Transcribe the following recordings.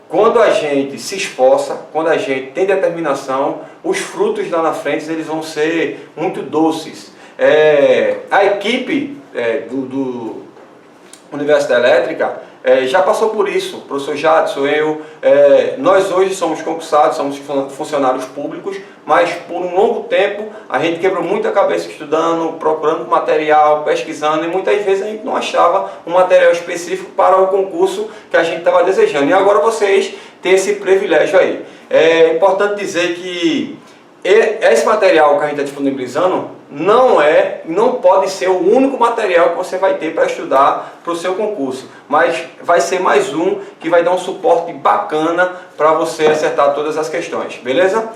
quando a gente se esforça, quando a gente tem determinação, os frutos lá na frente eles vão ser muito doces. A equipe do Universidade Elétrica já passou por isso, o professor Jadson, eu, nós hoje somos concursados, somos funcionários públicos, mas por um longo tempo a gente quebrou muita cabeça estudando, procurando material, pesquisando, e muitas vezes a gente não achava um material específico para o concurso que a gente estava desejando. E agora vocês têm esse privilégio aí. É importante dizer que esse material que a gente está disponibilizando não pode ser o único material que você vai ter para estudar para o seu concurso, mas vai ser mais um que vai dar um suporte bacana para você acertar todas as questões, beleza?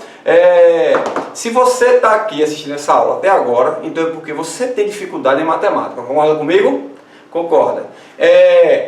Se você está aqui assistindo essa aula até agora, então é porque você tem dificuldade em matemática, concorda comigo? Concorda?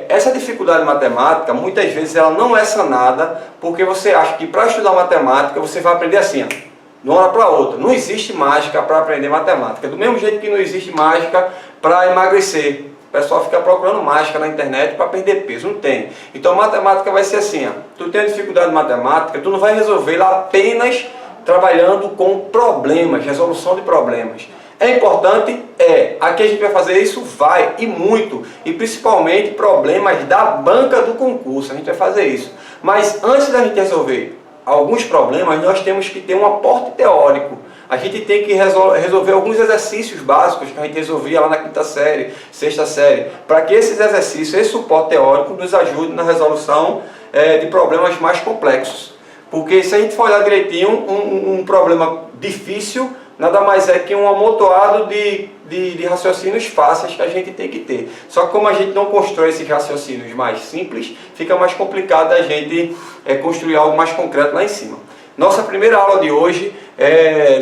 Essa dificuldade em matemática, muitas vezes ela não é sanada, porque você acha que para estudar matemática você vai aprender assim, ó, de uma hora para outra. Não existe mágica para aprender matemática. Do mesmo jeito que não existe mágica para emagrecer. O pessoal fica procurando mágica na internet para perder peso. Não tem. Então matemática vai ser assim, ó. Tu tem dificuldade em matemática, tu não vai resolver lá apenas trabalhando com problemas, resolução de problemas. É importante? Aqui a gente vai fazer isso? Vai, e muito. E principalmente problemas da banca do concurso. A gente vai fazer isso. Mas antes da gente resolver alguns problemas, nós temos que ter um aporte teórico. A gente tem que resolver alguns exercícios básicos que a gente resolvia lá na quinta série, sexta série, para que esses exercícios, esse suporte teórico nos ajude na resolução de problemas mais complexos. Porque se a gente for olhar direitinho, um problema difícil nada mais é que um amontoado de raciocínios fáceis que a gente tem que ter. Só que como a gente não constrói esses raciocínios mais simples, fica mais complicado a gente construir algo mais concreto lá em cima. Nossa primeira aula de hoje,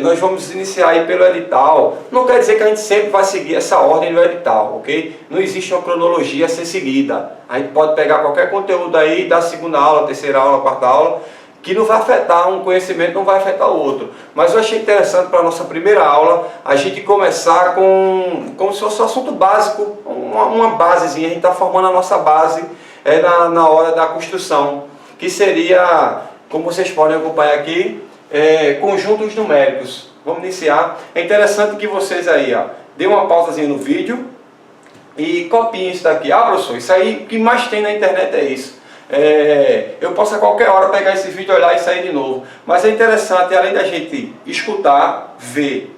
nós vamos iniciar aí pelo edital. Não quer dizer que a gente sempre vai seguir essa ordem do edital, ok? Não existe uma cronologia a ser seguida. A gente pode pegar qualquer conteúdo aí da segunda aula, terceira aula, quarta aula, que não vai afetar um conhecimento, não vai afetar o outro. Mas eu achei interessante para a nossa primeira aula, a gente começar como se fosse um assunto básico, uma basezinha, a gente está formando a nossa base na hora da construção, que seria, como vocês podem acompanhar aqui, conjuntos numéricos. Vamos iniciar. É interessante que vocês aí, ó, dêem uma pausazinha no vídeo e copiem isso daqui. Professor, isso aí, o que mais tem na internet é isso. Eu posso a qualquer hora pegar esse vídeo, olhar e sair de novo. Mas é interessante, além da gente escutar, ver,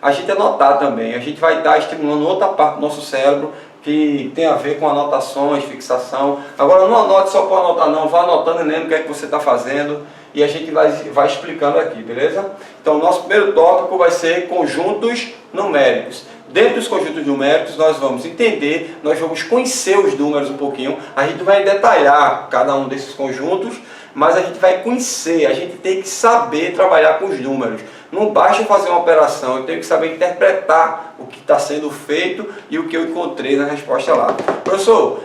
a gente anotar também. A gente vai estar estimulando outra parte do nosso cérebro que tem a ver com anotações, fixação. Agora não anote só por anotar não, vá anotando e lembra o que é que você está fazendo. E a gente vai explicando aqui, beleza? Então o nosso primeiro tópico vai ser conjuntos numéricos. Dentro dos conjuntos numéricos nós vamos entender, nós vamos conhecer os números um pouquinho. A gente vai detalhar cada um desses conjuntos, mas a gente vai conhecer, a gente tem que saber trabalhar com os números. Não basta fazer uma operação, eu tenho que saber interpretar o que está sendo feito e o que eu encontrei na resposta lá. Professor,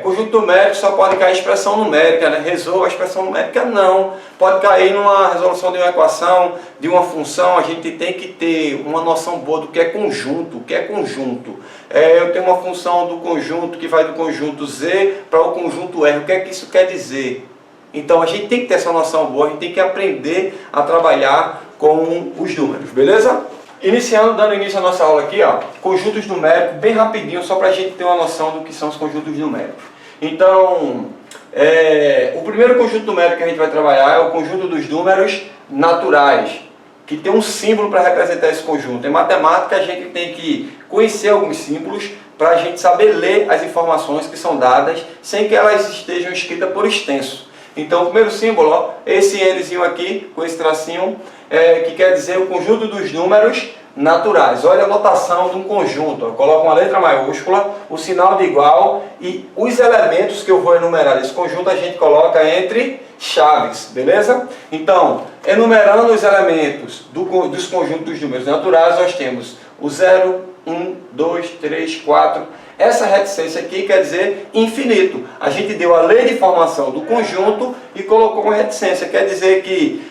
conjunto numérico só pode cair expressão numérica, né? Resolva a expressão numérica? Não. Pode cair numa resolução de uma equação, de uma função. A gente tem que ter uma noção boa do que é conjunto. O que é conjunto? Eu tenho uma função do conjunto que vai do conjunto Z para o conjunto R. O que é que isso quer dizer? Então a gente tem que ter essa noção boa, a gente tem que aprender a trabalhar com os números, beleza? Dando início à nossa aula aqui, ó, conjuntos numéricos, bem rapidinho, só para a gente ter uma noção do que são os conjuntos numéricos. Então, o primeiro conjunto numérico que a gente vai trabalhar é o conjunto dos números naturais, que tem um símbolo para representar esse conjunto. Em matemática a gente tem que conhecer alguns símbolos para a gente saber ler as informações que são dadas sem que elas estejam escritas por extenso. Então o primeiro símbolo, ó, esse Nzinho aqui, com esse tracinho, que quer dizer o conjunto dos números naturais. Olha a notação de um conjunto, eu coloco uma letra maiúscula, o sinal de igual e os elementos que eu vou enumerar desse conjunto a gente coloca entre chaves, beleza? Então, enumerando os elementos dos conjuntos dos números naturais, nós temos o 0, 1, 2, 3, 4. Essa reticência aqui quer dizer infinito. A gente deu a lei de formação do conjunto e colocou uma reticência. Quer dizer que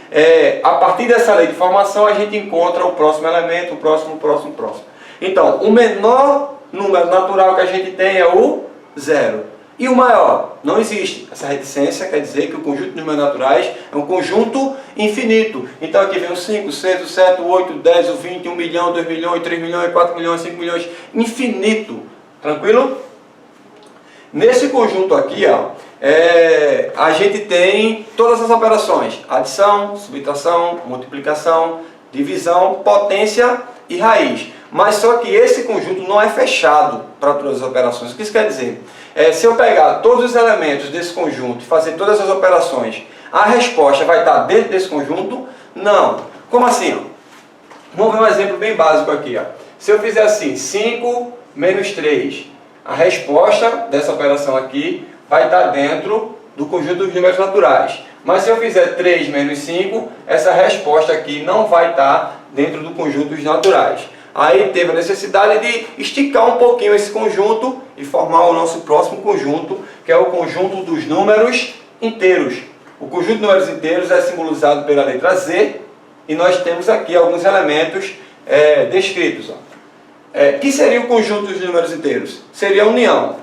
a partir dessa lei de formação a gente encontra o próximo elemento, o próximo. Então, o menor número natural que a gente tem é o 0. E o maior? Não existe. Essa reticência quer dizer que o conjunto de números naturais é um conjunto infinito. Então aqui vem o 5, 6, o 7, o 8, o 10, o 20, 1 milhão, 2 milhões, 3 milhões, 4 milhões, 5 milhões. Infinito. Tranquilo? Nesse conjunto aqui, ó, a gente tem todas as operações. Adição, subtração, multiplicação, divisão, potência e raiz. Mas só que esse conjunto não é fechado para todas as operações. O que isso quer dizer? Se eu pegar todos os elementos desse conjunto e fazer todas as operações, a resposta vai estar dentro desse conjunto? Não. Como assim? Ó? Vamos ver um exemplo bem básico aqui. Ó. Se eu fizer assim, 5 menos 3, a resposta dessa operação aqui vai estar dentro do conjunto dos números naturais. Mas se eu fizer 3 menos 5, essa resposta aqui não vai estar dentro do conjunto dos naturais. Aí teve a necessidade de esticar um pouquinho esse conjunto e formar o nosso próximo conjunto, que é o conjunto dos números inteiros. O conjunto de números inteiros é simbolizado pela letra Z, e nós temos aqui alguns elementos descritos. Ó. Que seria o conjunto dos números inteiros? Seria a união.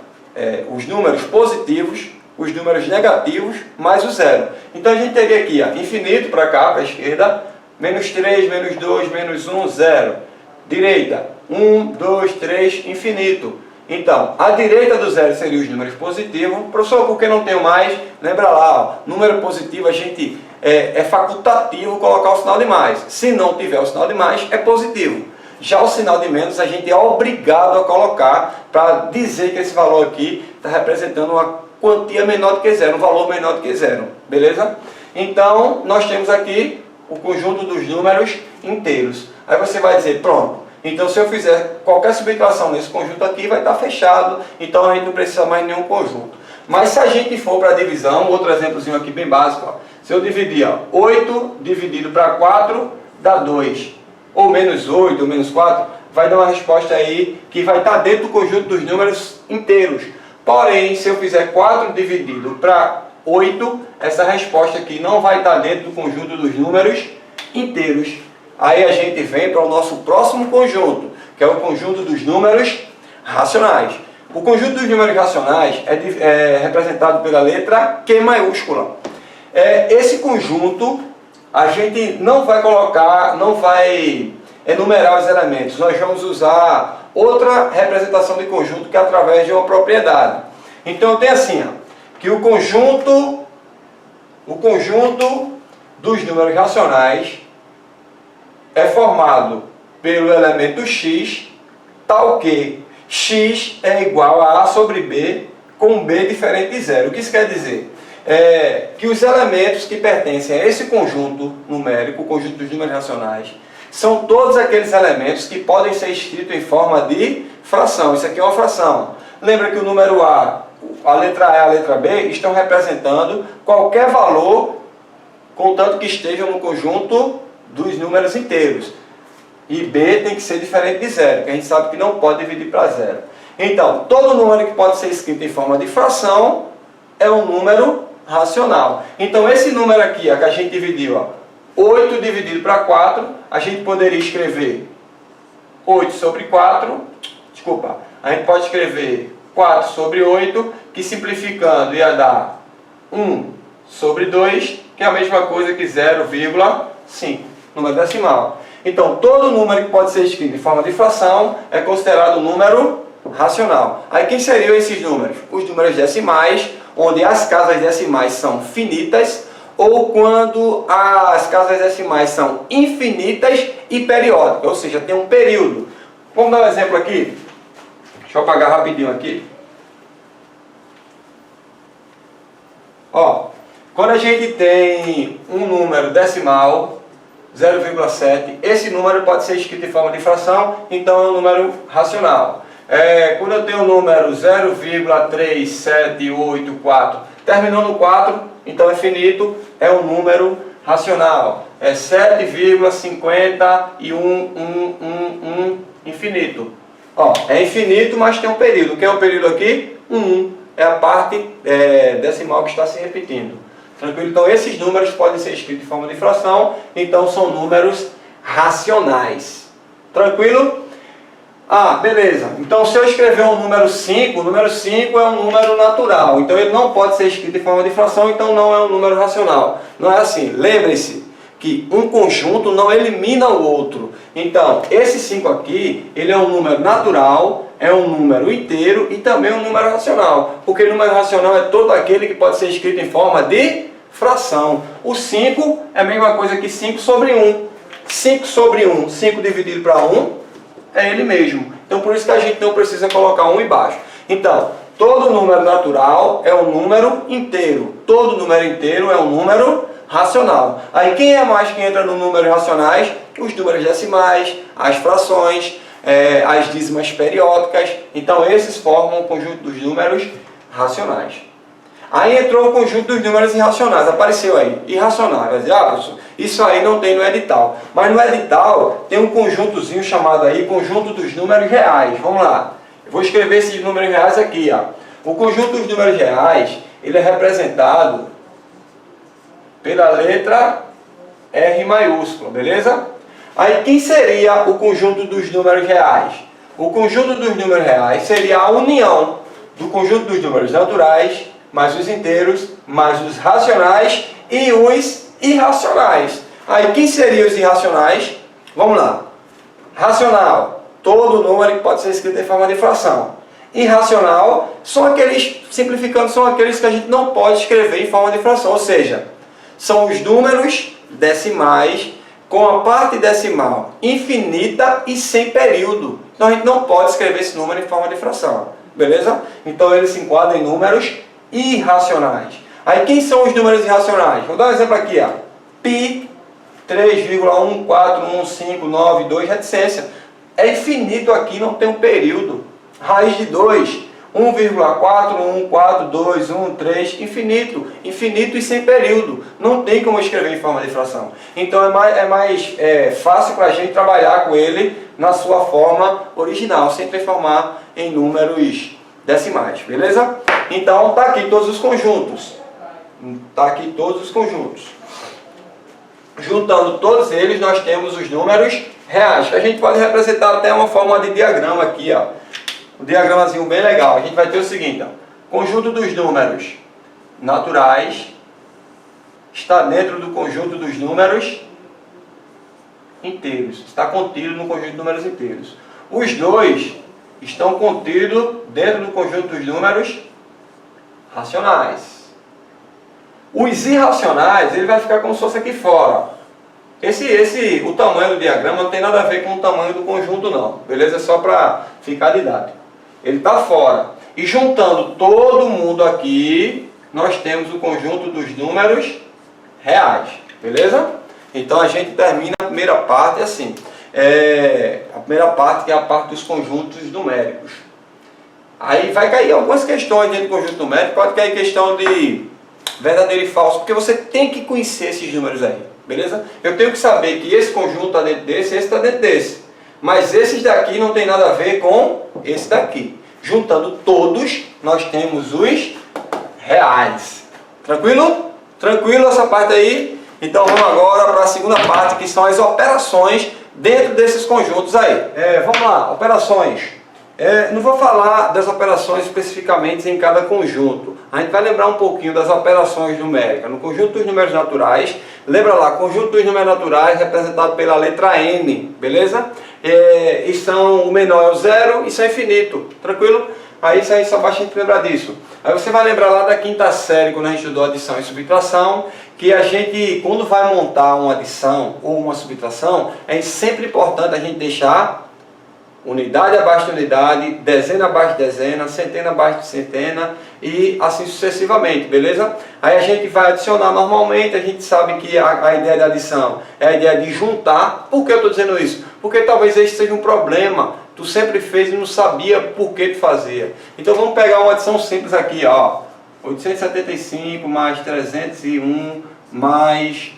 Os números positivos, os números negativos, mais o zero. Então a gente teria aqui ó, infinito para cá, para a esquerda, menos 3, menos 2, menos 1, 0. Direita, 1, 2, 3, infinito. Então, a direita do zero seria os números positivos. Professor, por que não tenho mais? Lembra lá, ó, número positivo a gente é facultativo colocar o sinal de mais. Se não tiver o sinal de mais, é positivo. Já o sinal de menos a gente é obrigado a colocar para dizer que esse valor aqui está representando uma quantia menor do que zero, um valor menor do que zero. Beleza? Então, nós temos aqui o conjunto dos números inteiros. Aí você vai dizer, pronto, então se eu fizer qualquer subtração nesse conjunto aqui, vai estar fechado, então a gente não precisa mais de nenhum conjunto. Mas se a gente for para a divisão, outro exemplozinho aqui bem básico, ó, se eu dividir ó, 8 dividido para 4, dá 2, ou menos 8, ou menos 4, vai dar uma resposta aí que vai estar dentro do conjunto dos números inteiros. Porém, se eu fizer 4 dividido para 8, essa resposta aqui não vai estar dentro do conjunto dos números inteiros. Aí a gente vem para o nosso próximo conjunto, que é o conjunto dos números racionais. O conjunto dos números racionais é representado pela letra Q maiúscula. Esse conjunto a gente não vai colocar, não vai enumerar os elementos. Nós vamos usar outra representação de conjunto que é através de uma propriedade. Então tem assim, ó, que o conjunto dos números racionais é formado pelo elemento x, tal que x é igual a sobre b, com b diferente de zero. O que isso quer dizer? Que os elementos que pertencem a esse conjunto numérico, o conjunto dos números racionais, são todos aqueles elementos que podem ser escritos em forma de fração. Isso aqui é uma fração. Lembra que o número a letra A e a letra B estão representando qualquer valor, contanto que estejam no conjunto dos números inteiros. E B tem que ser diferente de zero, que a gente sabe que não pode dividir para zero. Então, todo número que pode ser escrito em forma de fração é um número racional. Então, esse número aqui, ó, que a gente dividiu, ó, 8 dividido para 4, a gente poderia escrever 8 sobre 4, desculpa, a gente pode escrever 4 sobre 8, que simplificando ia dar 1 sobre 2, que é a mesma coisa que 0,5. Número decimal. Então, todo número que pode ser escrito em forma de fração é considerado um número racional. Aí, quem seriam esses números? Os números decimais, onde as casas decimais são finitas, ou quando as casas decimais são infinitas e periódicas, ou seja, tem um período. Vamos dar um exemplo aqui? Deixa eu apagar rapidinho aqui. Ó, quando a gente tem um número decimal, 0,7, esse número pode ser escrito em forma de fração, então é um número racional. Quando eu tenho o número 0,3784, terminou no 4, então é finito, é um número racional. É 7,5111, infinito. Ó, é infinito, mas tem um período. O que é o período aqui? 1. É a parte decimal que está se repetindo. Tranquilo? Então esses números podem ser escritos em forma de fração, então são números racionais. Tranquilo? Ah, beleza. Então, se eu escrever um número 5, o número 5 é um número natural. Então, ele não pode ser escrito em forma de fração, então não é um número racional. Não é assim. Lembre-se que um conjunto não elimina o outro. Então, esse 5 aqui, ele é um número natural, é um número inteiro e também um número racional. Porque número racional é todo aquele que pode ser escrito em forma de fração. O 5 é a mesma coisa que 5 sobre 1. 5 sobre 1, 5 dividido para 1, é ele mesmo. Então, por isso que a gente não precisa colocar 1 embaixo. Então, todo número natural é um número inteiro. Todo número inteiro é um número racional. Aí, quem é mais que entra no números racionais? Os números decimais, as frações, as dízimas periódicas. Então, esses formam o conjunto dos números racionais. Aí entrou o conjunto dos números irracionais, apareceu aí, irracional. Vai dizer, professor, isso aí não tem no edital. Mas no edital tem um conjuntozinho chamado aí conjunto dos números reais. Vamos lá, eu vou escrever esses números reais aqui, ó. O conjunto dos números reais, ele é representado pela letra R maiúscula, beleza? Aí quem seria o conjunto dos números reais? O conjunto dos números reais seria a união do conjunto dos números naturais, mais os inteiros, mais os racionais e os irracionais. Aí, quem seriam os irracionais? Vamos lá. Racional, todo número que pode ser escrito em forma de fração. Irracional, são aqueles, simplificando, são aqueles que a gente não pode escrever em forma de fração. Ou seja, são os números decimais com a parte decimal infinita e sem período. Então, a gente não pode escrever esse número em forma de fração. Beleza? Então, ele se enquadra em números irracionais. Aí quem são os números irracionais? Vou dar um exemplo aqui, ó. Pi 3,1415992, reticência. É infinito aqui, não tem um período. Raiz de 2, 1,4142113, infinito. Infinito e sem período. Não tem como escrever em forma de fração. Então é mais fácil para a gente trabalhar com ele na sua forma original, sem transformar em números decimais, beleza? Então, está aqui todos os conjuntos. Está aqui todos os conjuntos. Juntando todos eles, nós temos os números reais, que a gente pode representar até uma forma de diagrama aqui, ó. Um diagramazinho bem legal. A gente vai ter o seguinte, ó. Conjunto dos números naturais está dentro do conjunto dos números inteiros. Está contido no conjunto de números inteiros. Os dois estão contidos dentro do conjunto dos números racionais. Os irracionais, ele vai ficar como se fosse aqui fora. O tamanho do diagrama não tem nada a ver com o tamanho do conjunto não. Beleza? É só para ficar didático. Ele está fora. E juntando todo mundo aqui, nós temos o conjunto dos números reais. Beleza? Então a gente termina a primeira parte assim. A primeira parte que é a parte dos conjuntos numéricos. Aí vai cair algumas questões dentro do conjunto numérico, pode cair questão de verdadeiro e falso, porque você tem que conhecer esses números aí, beleza? Eu tenho que saber que esse conjunto está dentro desse, esse está dentro desse. Mas esses daqui não tem nada a ver com esse daqui. Juntando todos, nós temos os reais. Tranquilo? Tranquilo essa parte aí? Então vamos agora para a segunda parte, que são as operações dentro desses conjuntos aí. Vamos lá, operações. Não vou falar das operações especificamente em cada conjunto. A gente vai lembrar um pouquinho das operações numéricas. No conjunto dos números naturais, lembra lá, conjunto dos números naturais representado pela letra N, beleza? O menor é o zero e isso é infinito, tranquilo? Aí isso aí só basta a gente lembrar disso. Aí você vai lembrar lá da quinta série, quando a gente estudou adição e subtração, que a gente, quando vai montar uma adição ou uma subtração, é sempre importante a gente deixar unidade abaixo de unidade, dezena abaixo de dezena, centena abaixo de centena e assim sucessivamente, beleza? Aí a gente vai adicionar normalmente, a gente sabe que a ideia da adição é a ideia de juntar. Por que eu estou dizendo isso? Porque talvez esse seja um problema, tu sempre fez e não sabia por que tu fazia. Então vamos pegar uma adição simples aqui, ó. 875 mais 301 mais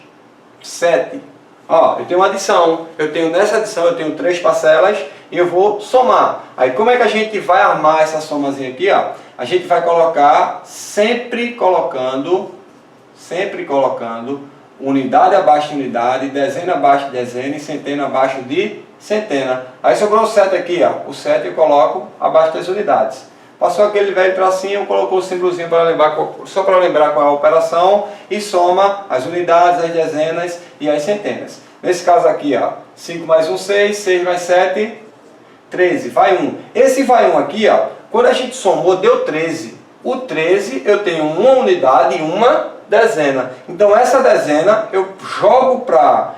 7. Ó, eu tenho uma adição, nessa adição eu tenho 3 parcelas e eu vou somar. Aí como é que a gente vai armar essa somazinha aqui, ó? A gente vai colocar, sempre colocando unidade abaixo de unidade, dezena abaixo de dezena e centena abaixo de centena. Aí sobrou o 7 aqui, ó. O 7 eu coloco abaixo das unidades. Passou aquele velho tracinho, colocou o símbolozinho para lembrar, só para lembrar qual é a operação, e soma as unidades, as dezenas e as centenas. Nesse caso aqui, ó, 5 mais 1, 6, 6 mais 7, 13, vai 1. Esse vai 1 aqui, ó, quando a gente somou, deu 13. O 13 eu tenho uma unidade e uma dezena. Então essa dezena eu jogo para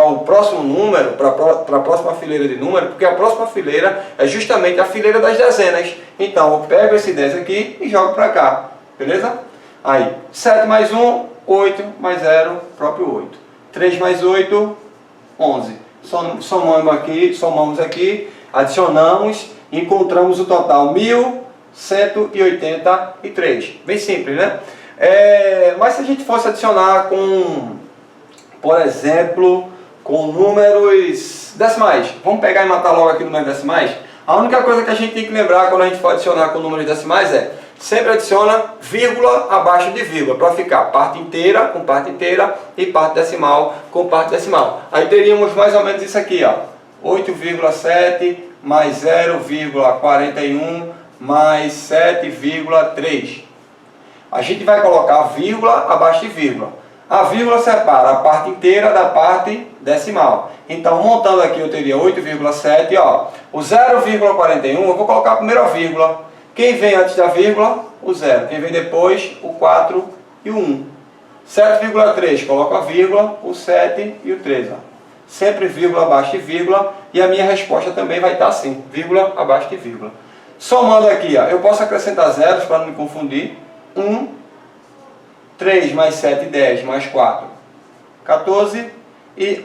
o próximo número, para a próxima fileira de número, porque a próxima fileira é justamente a fileira das dezenas. Então eu pego esse 10 aqui e jogo para cá, beleza? Aí, 7 mais 1, 8 mais 0, próprio 8. 3 mais 8, 11. Somamos aqui, adicionamos, encontramos o total 1183. Bem simples, né? Mas se a gente fosse adicionar com, por exemplo, com números decimais, vamos pegar e matar logo aqui o número decimais. A única coisa que a gente tem que lembrar quando a gente for adicionar com números decimais sempre adiciona vírgula abaixo de vírgula, para ficar parte inteira com parte inteira e parte decimal com parte decimal. Aí teríamos mais ou menos isso aqui, ó, 8,7 mais 0,41 mais 7,3. A gente vai colocar vírgula abaixo de vírgula. A vírgula separa a parte inteira da parte decimal. Então, montando aqui, eu teria 8,7, ó. O 0,41, eu vou colocar primeiro a vírgula. Quem vem antes da vírgula? O 0. Quem vem depois? O 4 e o 1. 7,3, coloco a vírgula, o 7 e o 3, ó. Sempre vírgula abaixo de vírgula. E a minha resposta também vai estar assim, vírgula abaixo de vírgula. Somando aqui, ó, eu posso acrescentar zeros para não me confundir. 1, 3 mais 7, 10 mais 4, 14 e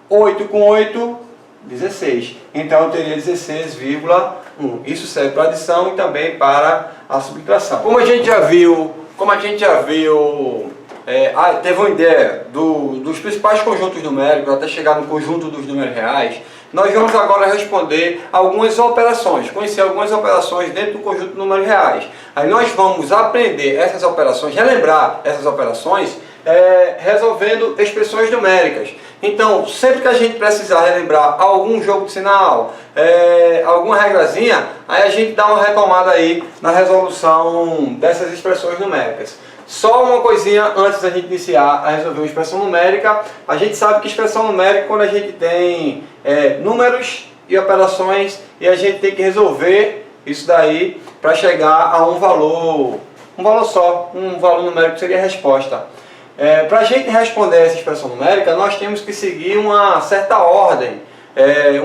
8 com 8, 16. Então eu teria 16,1. Isso serve para adição e também para a subtração. Como a gente já viu, teve uma ideia dos principais conjuntos numéricos até chegar no conjunto dos números reais. Nós vamos agora responder algumas operações, conhecer algumas operações dentro do conjunto de números reais. Aí nós vamos aprender essas operações, relembrar essas operações, resolvendo expressões numéricas. Então, sempre que a gente precisar relembrar algum jogo de sinal, alguma regrazinha, aí a gente dá uma retomada aí na resolução dessas expressões numéricas. Só uma coisinha antes da gente iniciar a resolver uma expressão numérica. A gente sabe que expressão numérica é quando a gente tem números e operações e a gente tem que resolver isso daí para chegar a um valor só, um valor numérico que seria a resposta. Para a gente responder essa expressão numérica, nós temos que seguir uma certa ordem,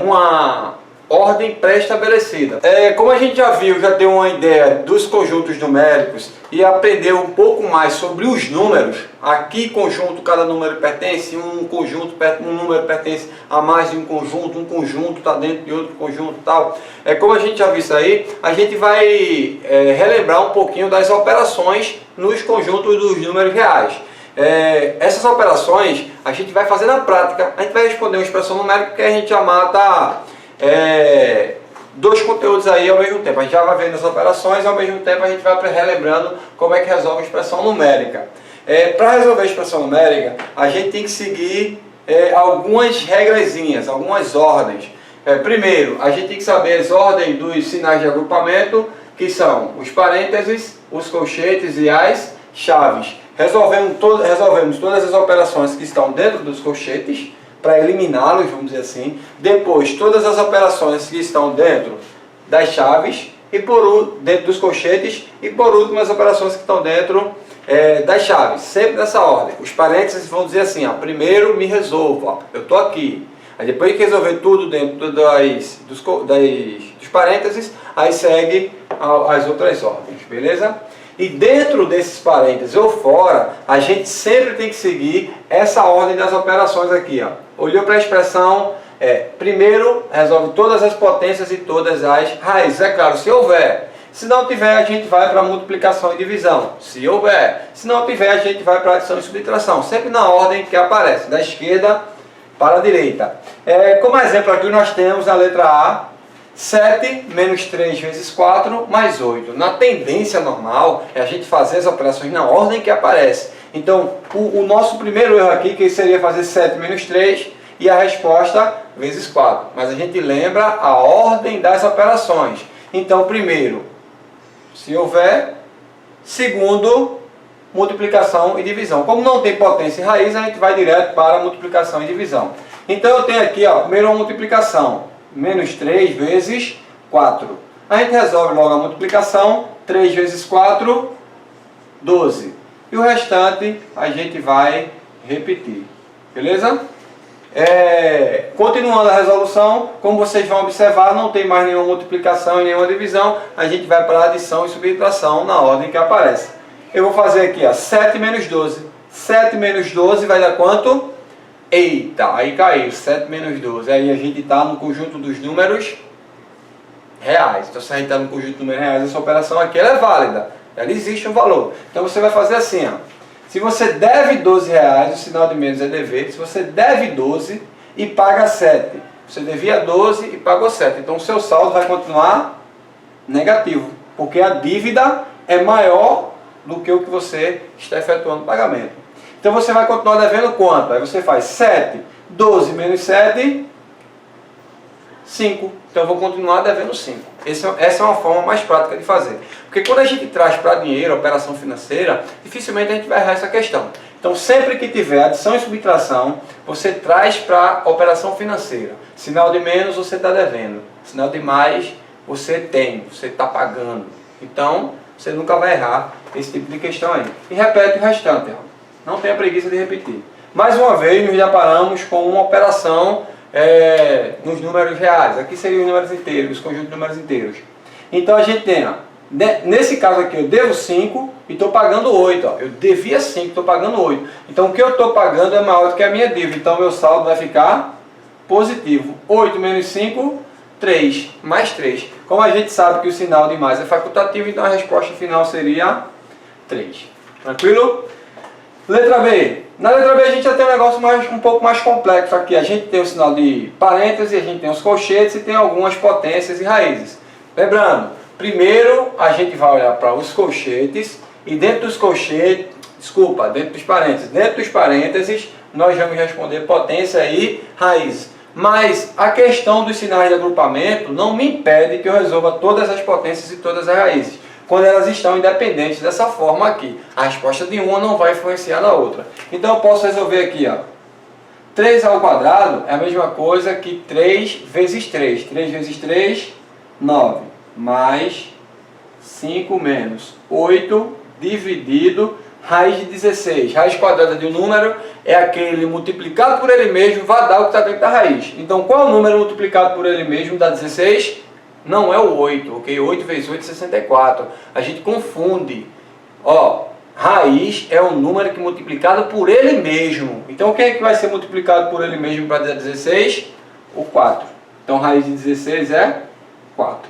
uma ordem pré-estabelecida. Como a gente já viu, já deu uma ideia dos conjuntos numéricos e aprendeu um pouco mais sobre os números, a que conjunto cada número pertence, um número pertence a mais de um conjunto está dentro de outro conjunto e tal. Como a gente já viu isso aí, a gente vai relembrar um pouquinho das operações nos conjuntos dos números reais. Essas operações a gente vai fazer na prática. A gente vai responder uma expressão numérica que a gente já mata dois conteúdos aí ao mesmo tempo. A gente já vai vendo as operações e ao mesmo tempo a gente vai relembrando como é que resolve a expressão numérica. Para resolver a expressão numérica, a gente tem que seguir algumas regrazinhas, algumas ordens. Primeiro, a gente tem que saber as ordens dos sinais de agrupamento, que são os parênteses, os colchetes e as chaves. Resolvemos todas as operações que estão dentro dos colchetes, para eliminá-los, vamos dizer assim. Depois, todas as operações que estão dentro das chaves, e dentro dos colchetes, e por último, as operações que estão dentro das chaves. Sempre nessa ordem. Os parênteses vão dizer assim, ó, primeiro me resolvo, ó, eu estou aqui. Aí depois que resolver tudo dentro dos parênteses, aí segue as outras ordens, beleza? E dentro desses parênteses ou fora, a gente sempre tem que seguir essa ordem das operações aqui, ó. Olhou para a expressão, primeiro resolve todas as potências e todas as raízes. É claro, se houver. Se não tiver, a gente vai para multiplicação e divisão. Se houver. Se não tiver, a gente vai para adição e subtração. Sempre na ordem que aparece, da esquerda para a direita. Como exemplo aqui nós temos a letra A, 7 menos 3 vezes 4 mais 8. Na tendência normal é a gente fazer as operações na ordem que aparece. Então, o nosso primeiro erro aqui, que seria fazer 7 menos 3, e a resposta vezes 4. Mas a gente lembra a ordem das operações. Então, primeiro, se houver, segundo, multiplicação e divisão. Como não tem potência e raiz, a gente vai direto para multiplicação e divisão. Então eu tenho aqui, ó, primeiro uma multiplicação, menos 3 vezes 4. A gente resolve logo a multiplicação, 3 vezes 4, 12. E o restante a gente vai repetir. Beleza? Continuando a resolução, como vocês vão observar, não tem mais nenhuma multiplicação e nenhuma divisão. A gente vai para a adição e subtração na ordem que aparece. Eu vou fazer aqui, ó, 7 menos 12. 7 menos 12 vai dar quanto? Eita, aí caiu, 7 menos 12. Aí a gente está no conjunto dos números reais. Então se a gente está no conjunto dos números reais, essa operação aqui ela é válida. Ela existe um valor. Então você vai fazer assim, ó. Se você deve 12 reais, o sinal de menos é dever. Se você deve 12 e paga 7. Você devia 12 e pagou 7. Então o seu saldo vai continuar negativo. Porque a dívida é maior do que o que você está efetuando o pagamento. Então você vai continuar devendo quanto? Aí você faz 7, 12 menos 7, 5. Então eu vou continuar devendo 5. Essa é uma forma mais prática de fazer. Porque quando a gente traz para dinheiro, operação financeira, dificilmente a gente vai errar essa questão. Então sempre que tiver adição e subtração, você traz para operação financeira. Sinal de menos você está devendo. Sinal de mais você tem, você está pagando. Então você nunca vai errar esse tipo de questão aí. E repete o restante. Não tenha preguiça de repetir. Mais uma vez nos deparamos com uma operação nos números reais. Aqui seriam os números inteiros, os conjuntos de números inteiros. Então a gente tem, ó, nesse caso aqui eu devo 5 e estou pagando 8. Ó. Eu devia 5, estou pagando 8. Então o que eu estou pagando é maior do que a minha dívida. Então meu saldo vai ficar positivo. 8 menos 5, 3. Mais 3. Como a gente sabe que o sinal de mais é facultativo, então a resposta final seria 3. Tranquilo? Letra B. Na letra B a gente já tem um negócio um pouco mais complexo aqui. A gente tem o sinal de parêntese, a gente tem os colchetes e tem algumas potências e raízes. Lembrando, primeiro a gente vai olhar para os colchetes e dentro dos colchetes, dentro dos parênteses. Dentro dos parênteses nós vamos responder potência e raiz. Mas a questão dos sinais de agrupamento não me impede que eu resolva todas as potências e todas as raízes, quando elas estão independentes dessa forma aqui. A resposta de uma não vai influenciar na outra. Então eu posso resolver aqui, ó. 3 ao quadrado é a mesma coisa que 3 vezes 3. 3 vezes 3, 9. Mais 5 menos 8 dividido raiz de 16. Raiz quadrada de um número é aquele multiplicado por ele mesmo, vai dar o que está dentro da raiz. Então qual é o número multiplicado por ele mesmo dá 16? Não é o 8, ok? 8 vezes 8 é 64. A gente confunde. Ó, raiz é um número que é multiplicado por ele mesmo. Então, quem é que vai ser multiplicado por ele mesmo para dar 16? O 4. Então, raiz de 16 é 4.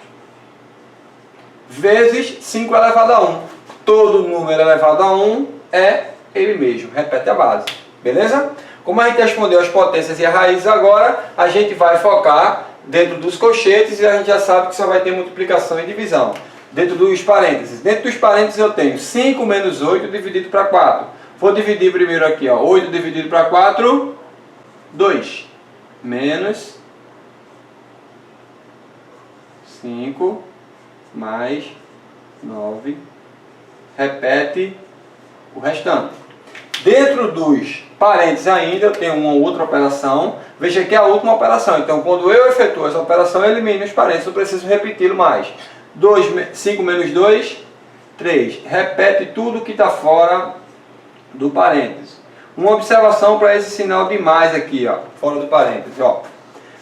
Vezes 5 elevado a 1. Todo número elevado a 1 é ele mesmo. Repete a base. Beleza? Como a gente respondeu as potências e as raízes agora, a gente vai focar dentro dos colchetes e a gente já sabe que só vai ter multiplicação e divisão. Dentro dos parênteses. Dentro dos parênteses eu tenho 5 menos 8 dividido para 4. Vou dividir primeiro aqui, ó. 8 dividido para 4, 2. Menos 5 mais 9. Repete o restante. Dentro dos parênteses ainda eu tenho uma outra operação. Veja que é a última operação. Então quando eu efetuo essa operação, eu elimino os parênteses. Eu preciso repeti-lo mais. 5 menos 2, 3. Repete tudo que está fora do parênteses. Uma observação para esse sinal de mais aqui, ó, fora do parênteses. Ó.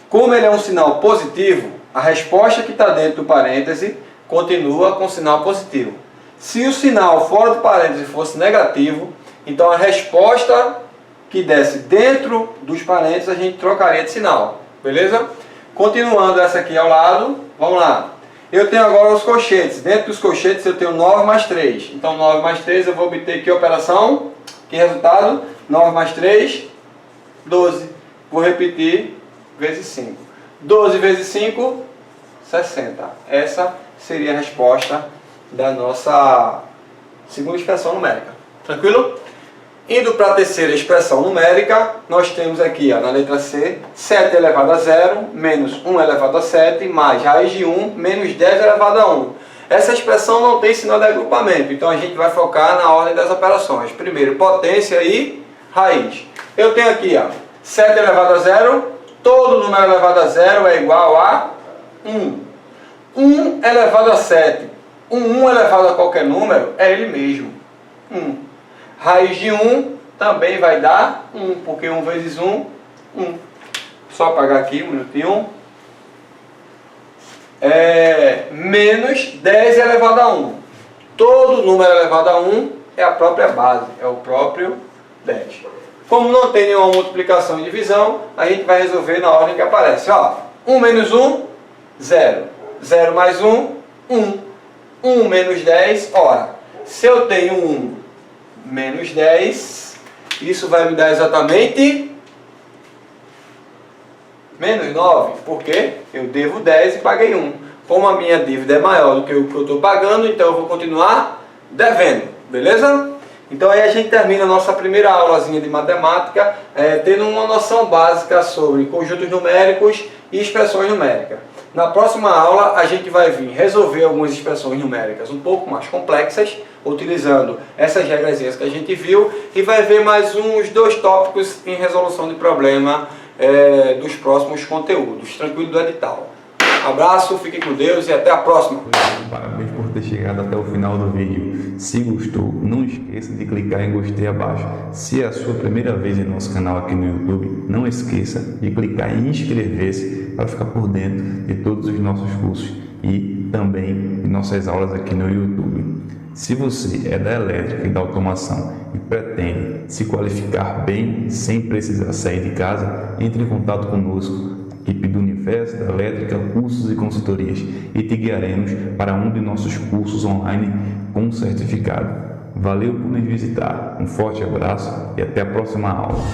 Como ele é um sinal positivo, a resposta que está dentro do parêntese continua com sinal positivo. Se o sinal fora do parêntese fosse negativo, então a resposta que desce dentro dos parênteses a gente trocaria de sinal. Beleza? Continuando essa aqui ao lado, vamos lá. Eu tenho agora os colchetes. Dentro dos colchetes eu tenho 9 mais 3. Então 9 mais 3 eu vou obter que operação? Que resultado? 9 mais 3, 12. Vou repetir vezes 5. 12 vezes 5, 60. Essa seria a resposta da nossa segunda expressão numérica. Tranquilo? Indo para a terceira expressão numérica, nós temos aqui, ó, na letra C, 7 elevado a 0, menos 1 elevado a 7, mais raiz de 1, menos 10 elevado a 1. Essa expressão não tem sinal de agrupamento, então a gente vai focar na ordem das operações. Primeiro, potência e raiz. Eu tenho aqui, ó, 7 elevado a 0, todo número elevado a 0 é igual a 1. 1 elevado a 7, 1 elevado a qualquer número é ele mesmo, 1. Raiz de 1 também vai dar 1, porque 1 vezes 1, 1. Só apagar aqui, um minutinho. Menos 10 elevado a 1. Todo número elevado a 1 é a própria base, é o próprio 10. Como não tem nenhuma multiplicação e divisão, a gente vai resolver na ordem que aparece. Ó, 1 menos 1, 0. 0 mais 1, 1. 1 menos 10, ora, se eu tenho 1 menos 10, isso vai me dar exatamente menos 9, porque eu devo 10 e paguei 1. Como a minha dívida é maior do que o que eu estou pagando, então eu vou continuar devendo, beleza? Então aí a gente termina a nossa primeira aulazinha de matemática, tendo uma noção básica sobre conjuntos numéricos e expressões numéricas. Na próxima aula a gente vai vir resolver algumas expressões numéricas um pouco mais complexas, utilizando essas regrazinhas que a gente viu, e vai ver mais uns 2 tópicos em resolução de problema dos próximos conteúdos. Tranquilo do edital. Abraço, fiquem com Deus e até a próxima. Parabéns por ter chegado até o final do vídeo. Se gostou, não esqueça de clicar em gostei abaixo. Se é a sua primeira vez em nosso canal aqui no YouTube, não esqueça de clicar em inscrever-se para ficar por dentro de todos os nossos cursos e também de nossas aulas aqui no YouTube. Se você é da elétrica e da automação e pretende se qualificar bem sem precisar sair de casa, entre em contato conosco, equipe do Universo da Elétrica, cursos e consultorias, e te guiaremos para um de nossos cursos online com certificado. Valeu por nos visitar, um forte abraço e até a próxima aula.